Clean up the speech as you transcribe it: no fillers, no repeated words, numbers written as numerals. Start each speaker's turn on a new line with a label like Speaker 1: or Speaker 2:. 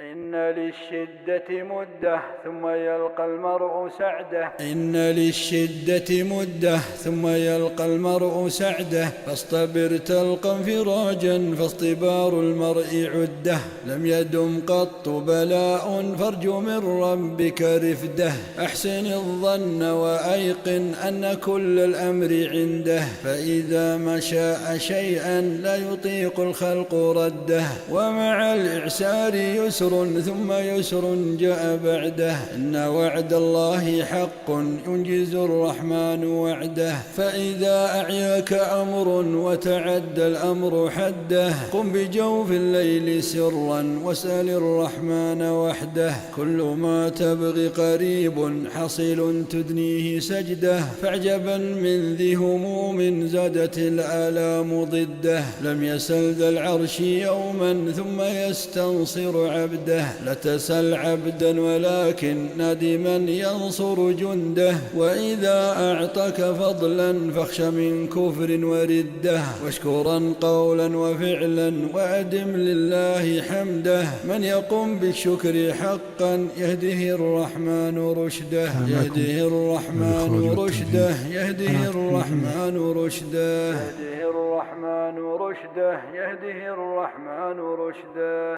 Speaker 1: إن للشدة مدة ثم يلقى المرء سعده.
Speaker 2: إن للشدة مدة ثم يلقى المرء سعده، فاصطبر تلقى انفراجا فاصطبار المرء عده. لم يدم قط بلاء فارجو من ربك رفده. أحسن الظن وأيقن أن كل الأمر عنده، فإذا ما شاء شيئا لا يطيق الخلق رده. ومع الإعسار يسر ثم يسر جاء بعده، إن وعد الله حق ينجز الرحمن وعده. فإذا أعياك أمر وتعدى الأمر حده، قم بجوف الليل سرا واسأل الرحمن وحده. كل ما تبغي قريب حصيل تدنيه سجده، فاعجبا من ذي هموم زادت الآلام ضده. لم يسل ذا العرش يوما ثم يستنصر عبده، لا تسل عبدا ولكن نادي من ينصر جنده. وإذا أعطاك فضلا فاخش من كفر ورده، واشكرا قولا وفعلا وأدم لله حمده. من يقوم بالشكر حقا يهده الرحمن رشده، يهده الرحمن رشده، يهده الرحمن رشده،
Speaker 1: يهده الرحمن رشده، يهده الرحمن رشده.